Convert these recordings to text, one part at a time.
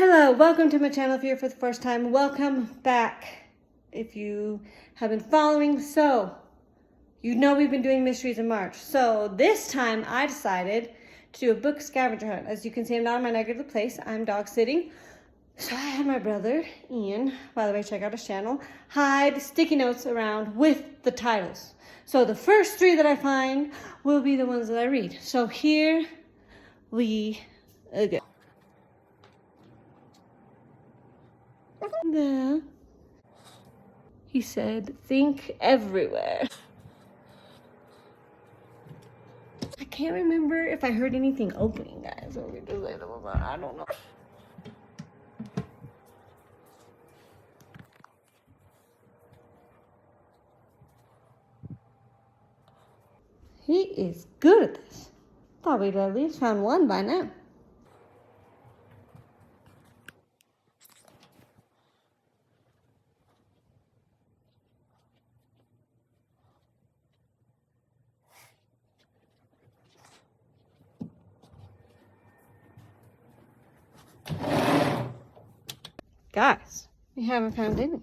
Hello, welcome to my channel if you're here for the first time. Welcome back if you have been following. So, you know we've been doing mysteries in March. So, this time I decided to do a book scavenger hunt. As you can see, I'm not in my regular place. I'm dog sitting. So, I had my brother, Ian, by the way, check out his channel, hide sticky notes around with the titles. So, the first three that I find will be the ones that I read. So, here we go. There. He said, think everywhere. I can't remember if I heard anything opening, guys. So we just like, I don't know. He is good at this. Thought we'd at least found one by now. Guys, we haven't found any.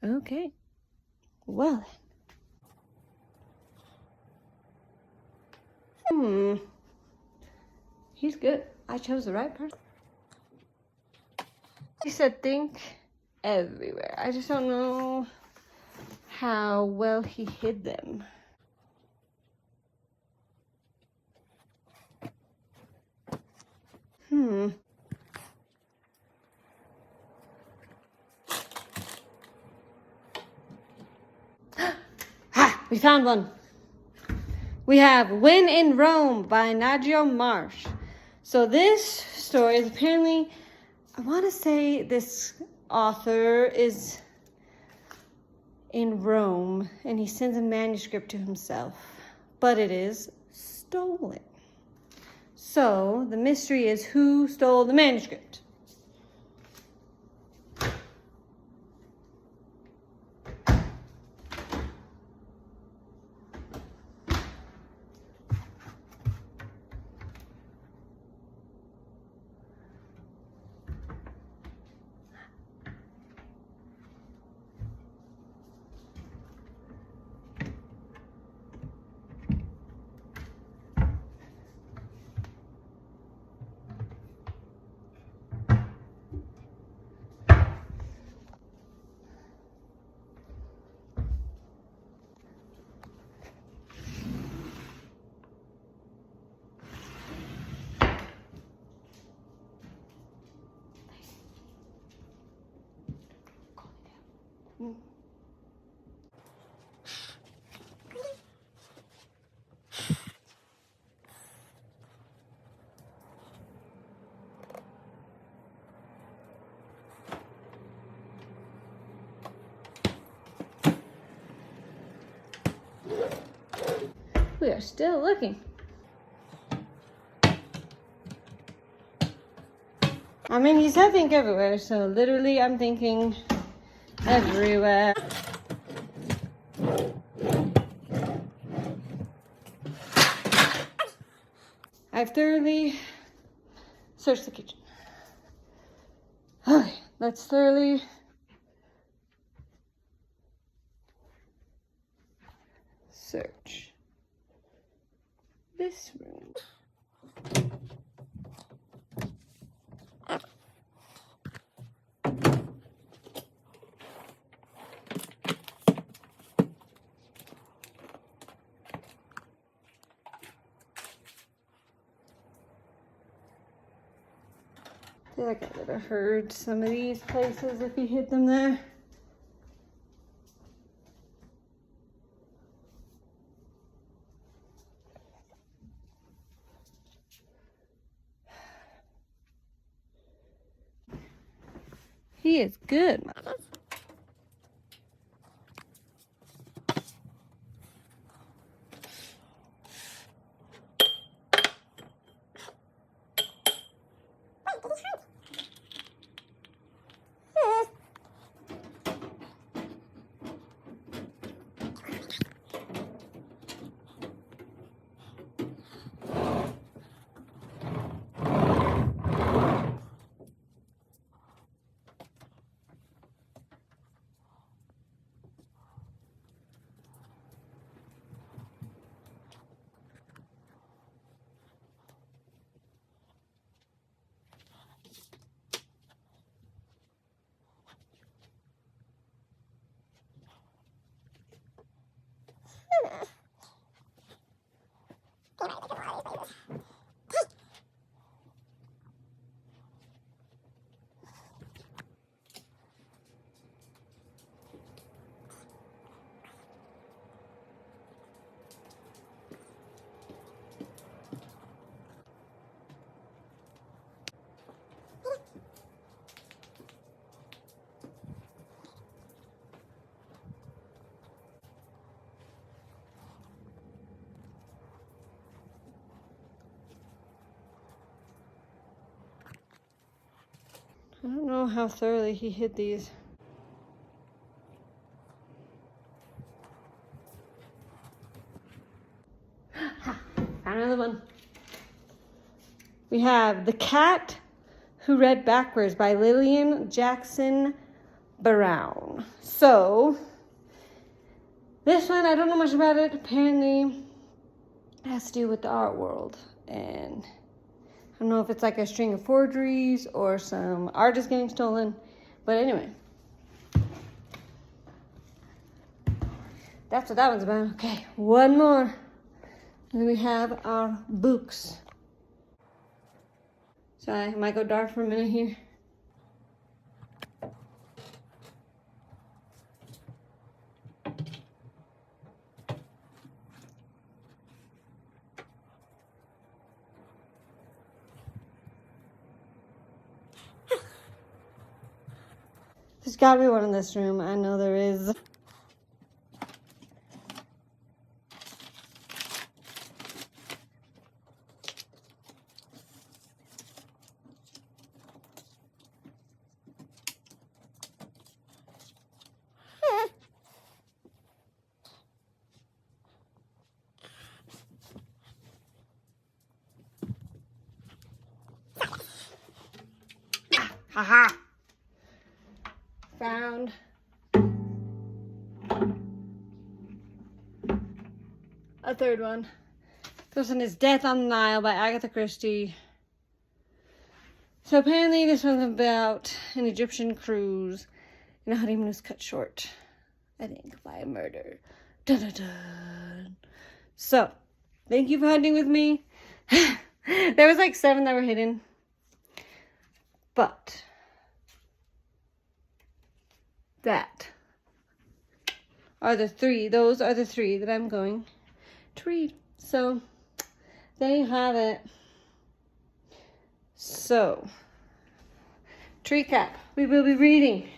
Okay. Well then. He's good. I chose the right person. He said think everywhere. I just don't know how well he hid them. We found one. We have When in Rome by Nadia Marsh. So this story is apparently, I want to say this author is in Rome and he sends a manuscript to himself, but it is stolen. So the mystery is who stole the manuscript. We are still looking. I mean, he said think everywhere, so literally I'm thinking everywhere. I've thoroughly searched the kitchen. Okay, let's thoroughly search this room. I feel like I would have heard some of these places if he hid them there. He is good, Mama. I don't know how thoroughly he hid these. Ha! Found another one. We have The Cat Who Read Backwards by Lillian Jackson Brown. So, this one, I don't know much about it. Apparently, it has to do with the art world. And I don't know if it's like a string of forgeries or some artist getting stolen. But anyway. That's what that one's about. Okay, one more. And then we have our books. Sorry, I might go dark for a minute here. There's gotta be one in this room. I know there is. Haha! Found a third one. This one is Death on the Nile by Agatha Christie. So apparently this one's about an Egyptian cruise and a honeymoon is cut short, I think, by a murder. Dun dun dun. So, thank you for hunting with me. There was like 7 that were hidden. But that are the 3. Those are the 3 that I'm going to read. So, there you have it. So, to recap, we will be reading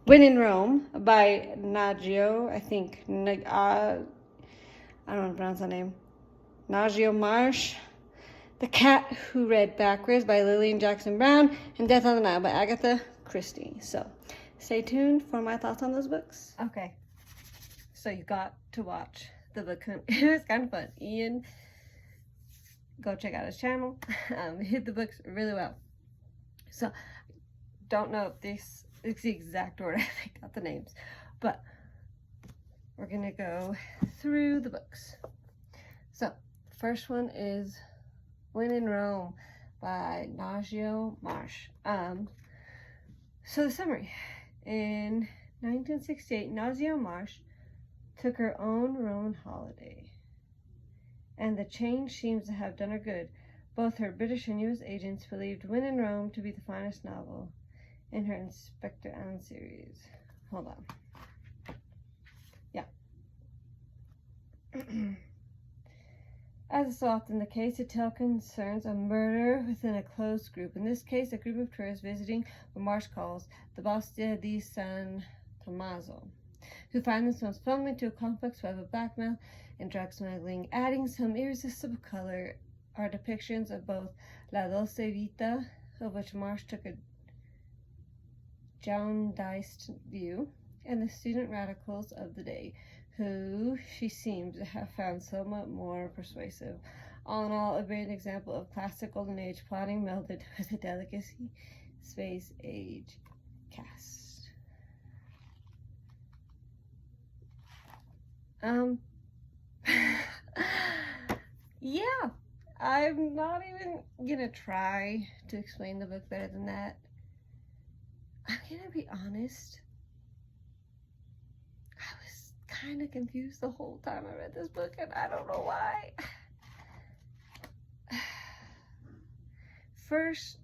When in Rome by Naggio, I think, I don't know how to pronounce that name. Naggio Marsh. The Cat Who Read Backwards by Lillian Jackson Brown, and Death on the Nile by Agatha Christie. So, stay tuned for my thoughts on those books. Okay, so you got to watch the book hunt. It was kind of fun. Ian, go check out his channel. He hid the books really well. So, don't know if this is the exact order I picked out the names, but we're gonna go through the books. So, the first one is When in Rome by Naggio Marsh. So the summary. In 1968, Naggio Marsh took her own Roman holiday, and the change seems to have done her good. Both her British and U.S. agents believed When in Rome to be the finest novel in her Inspector Allen series. Hold on. Yeah. As is so often the case, the tale concerns a murder within a closed group. In this case, a group of tourists visiting what Marsh calls the Bastia di San Tommaso, who find themselves flung into a complex web of blackmail and drug smuggling. Adding some irresistible color are depictions of both La Dolce Vita, of which Marsh took a jaundiced view, and the student radicals of the day, who she seems to have found somewhat more persuasive. All in all, a great example of classic golden age plotting melded with a delicacy space age cast. Yeah, I'm not even gonna try to explain the book better than that. I'm gonna be honest, I was kind of confused the whole time I read this book, and I don't know why. first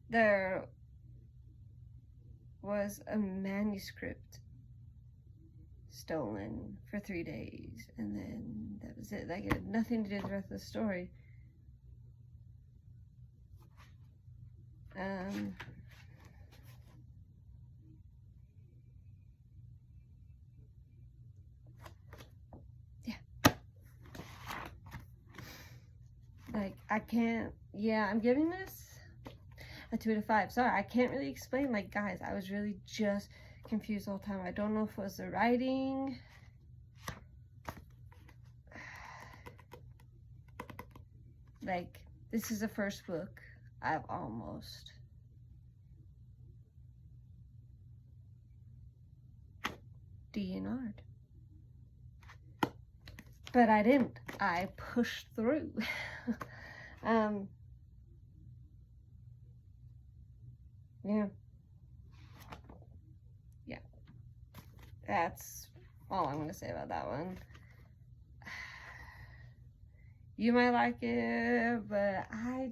there was a manuscript stolen for 3 days, and then that was it. Like, it had nothing to do with the rest of the story. Yeah. Like, I can't, yeah, I'm giving this a 2 out of 5. Sorry, I can't really explain. Like, guys, I was really just confused the whole time. I don't know if it was the writing. Like, this is the first book I've almost DNR'd. But I didn't. I pushed through. Yeah. Yeah. That's all I'm going to say about that one. You might like it, but I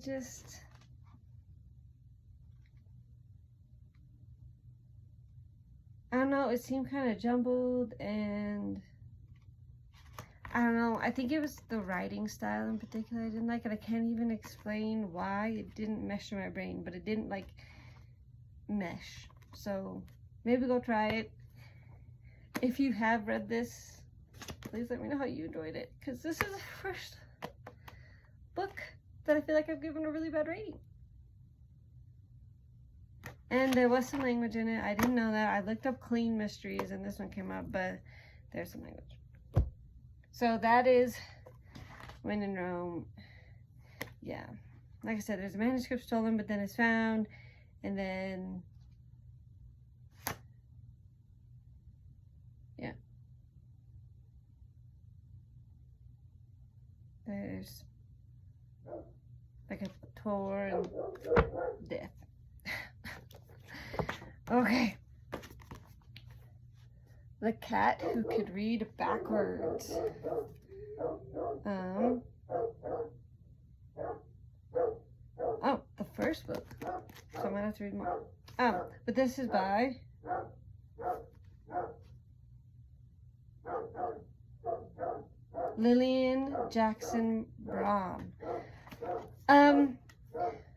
don't know, it seemed kind of jumbled, and I don't know, I think it was the writing style in particular I didn't like, and I can't even explain why. It didn't mesh in my brain, but it didn't like mesh. So maybe go try it. If you have read this, please let me know how you enjoyed it, because this is the first book that I feel like I've given a really bad rating. And there was some language in it. I didn't know that. I looked up clean mysteries and this one came up, but there's some language. So that is When in Rome. Yeah. Like I said, there's a manuscript stolen, but then it's found. And then, yeah. There's like a tour and death. Okay. The Cat Who Could Read Backwards. Oh, the first book. So I'm gonna have to read more. But this is by Lillian Jackson Braun.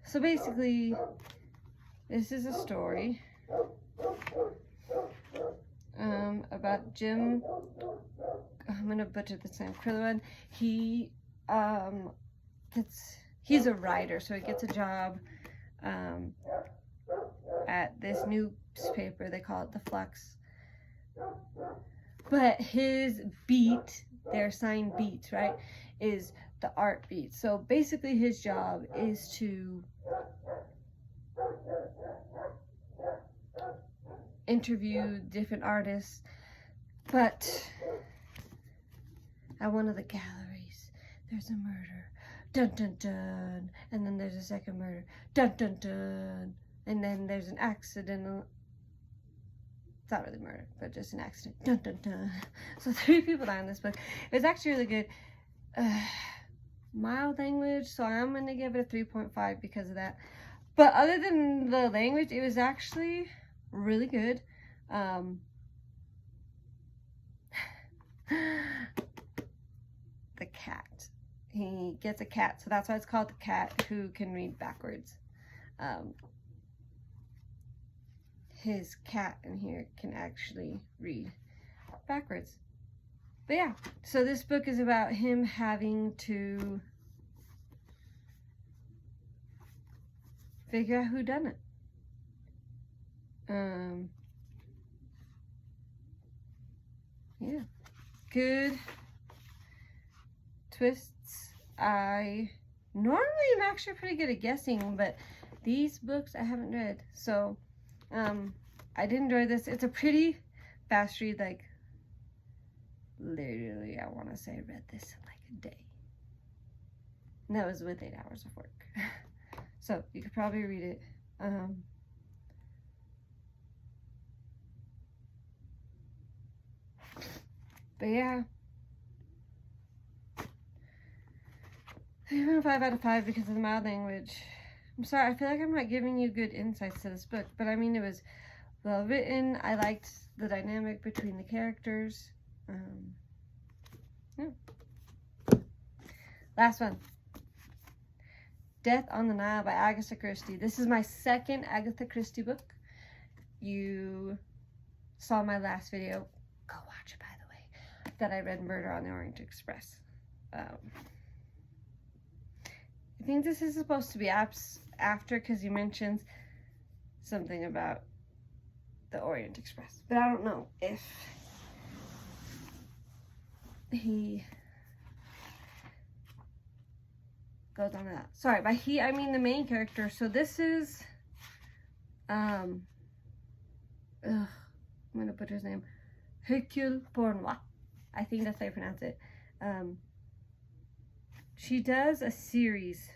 So basically, this is a story about Jim. I'm gonna butcher this name. Krillin. He's a writer, so he gets a job at this newspaper. They call it the Flux. But his beat, their assigned beats, right, is the art beat. So basically his job is to interview different artists, but at one of the galleries there's a murder, dun dun dun, and then there's a second murder, dun dun dun, and then there's an accident. It's not really murder, but just an accident, dun dun dun. So 3 people die in this book. It's actually really good. Mild language, so I'm gonna give it a 3.5 because of that. But other than the language, it was actually really good. The cat. He gets a cat, so that's why it's called The Cat Who Can Read Backwards. His cat in here can actually read backwards. But yeah, so this book is about him having to figure out who done it. Yeah, good twists. I normally am actually pretty good at guessing, but these books I haven't read, so I did enjoy this. It's a pretty fast read. Like, literally, I want to say I read this in like a day, and that was with 8 hours of work. So you could probably read it. But yeah, 3.5 out of 5 because of the mild language. I'm sorry, I feel like I'm not giving you good insights to this book, but I mean, it was well written. I liked the dynamic between the characters. Yeah. Last one. Death on the Nile by Agatha Christie. This is my second Agatha Christie book. You saw my last video. Go watch it, by the way. That I read Murder on the Orient Express. I think this is supposed to be after, because he mentions something about the Orient Express. But I don't know if he goes on that. Sorry, by he, I mean the main character. So this is, I'm gonna put his name, Hercule Poirot. I think that's how you pronounce it. She does a series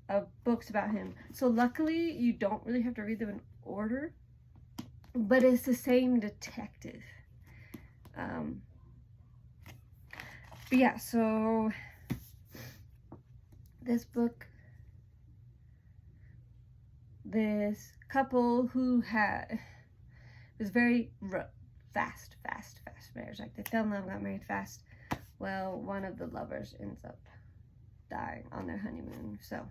of books about him. So luckily, you don't really have to read them in order, but it's the same detective. But yeah, so this book, this couple who was very fast marriage. Like, they fell in love, got married fast. Well, one of the lovers ends up dying on their honeymoon. So,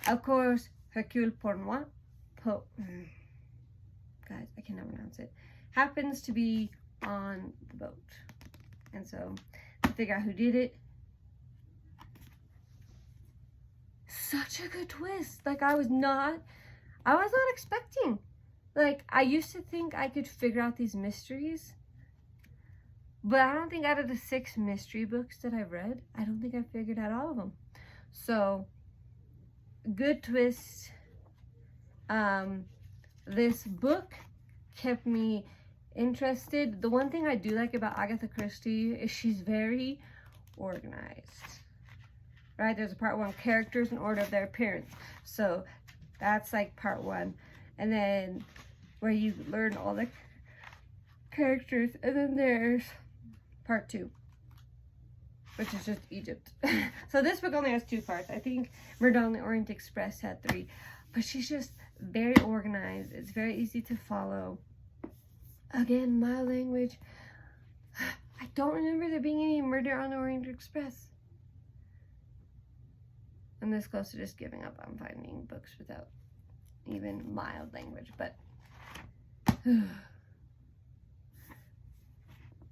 of course, Hercule Poirot, guys, I cannot pronounce it, happens to be on the boat. And so, to figure out who did it. Such a good twist. Like, I was not expecting. Like, I used to think I could figure out these mysteries, but I don't think out of the 6 mystery books that I've read, I don't think I figured out all of them. So, good twist. This book kept me interested. The one thing I do like about Agatha Christie is she's very organized. Right? There's a part 1, characters in order of their appearance. So, that's like part 1. And then where you learn all the characters. And then there's part 2, which is just Egypt. So this book only has 2 parts. I think Murder on the Orient Express had 3. But she's just very organized. It's very easy to follow. Again, my language. I don't remember there being any Murder on the Orient Express. I'm this close to just giving up on finding books without even mild language, but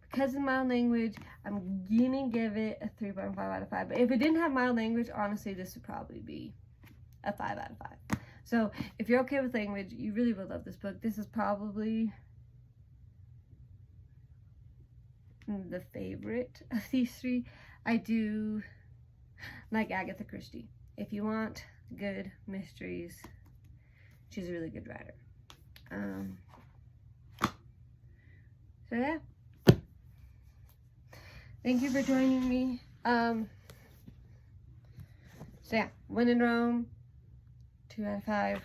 because of mild language, I'm gonna give it a 3.5 out of 5. But if it didn't have mild language, honestly, this would probably be a 5 out of 5. So if you're okay with language, you really will love this book. This is probably the favorite of these 3. I do like Agatha Christie. If you want good mysteries, she's a really good writer. So yeah. Thank you for joining me. So yeah, When in Rome, 2 out of 5.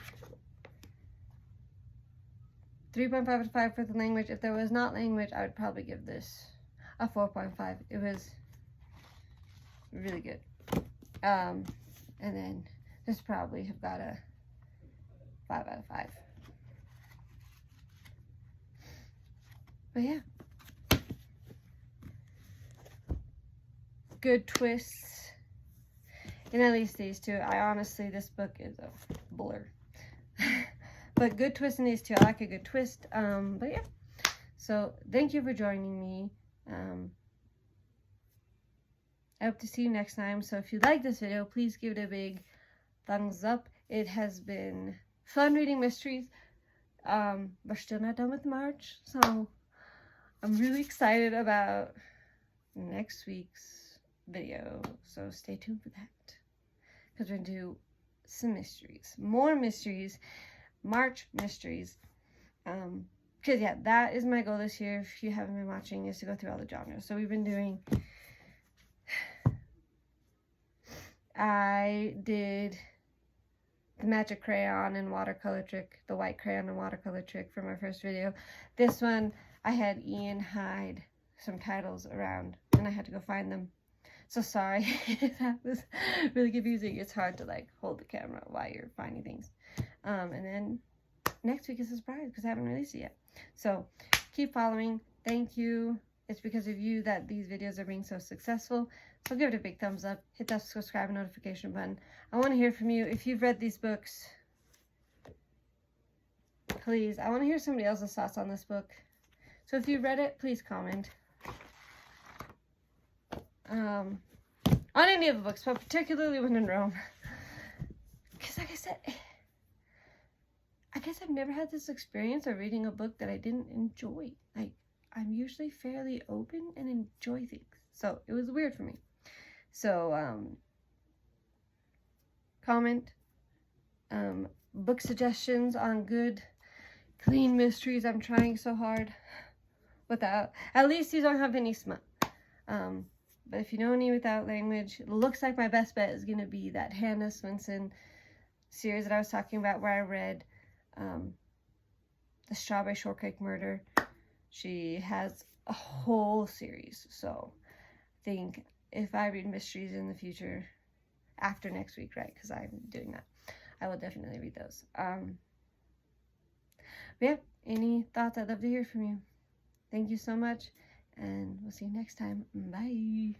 3.5 out of 5 for the language. If there was not language, I would probably give this a 4.5. It was really good. And then this probably have got a 5 out of 5. But yeah. Good twists. And at least these 2. This book is a blur. But good twist in these 2. I like a good twist. But yeah. So thank you for joining me. I hope to see you next time. So if you like this video, please give it a big thumbs up. It has been fun reading mysteries. We're still not done with March, so I'm really excited about next week's video. So stay tuned for that, because we're gonna do some mysteries, more mysteries, March mysteries. Because yeah, that is my goal this year. If you haven't been watching, is to go through all the genres. So we've been doing. I did the magic crayon and watercolor trick, the white crayon and watercolor trick for my first video. This one, I had Ian hide some titles around, and I had to go find them. So sorry if that was really confusing. It's hard to like hold the camera while you're finding things. And then next week is a surprise because I haven't released it yet. So keep following. Thank you. It's because of you that these videos are being so successful. So give it a big thumbs up. Hit that subscribe and notification button. I want to hear from you. If you've read these books, please. I want to hear somebody else's thoughts on this book. So if you read it, please comment. On any of the books, but particularly When in Rome. Because like I said, I guess I've never had this experience of reading a book that I didn't enjoy. Like, I'm usually fairly open and enjoy things. So it was weird for me. So, comment, book suggestions on good, clean mysteries. I'm trying so hard without, at least you don't have any smut. But if you know any without language, it looks like my best bet is going to be that Hannah Swenson series that I was talking about, where I read the Strawberry Shortcake Murder. She has a whole series, so I think if I read mysteries in the future, after next week, right, because I'm doing that, I will definitely read those. But yeah, any thoughts? I'd love to hear from you. Thank you so much, and we'll see you next time. Bye.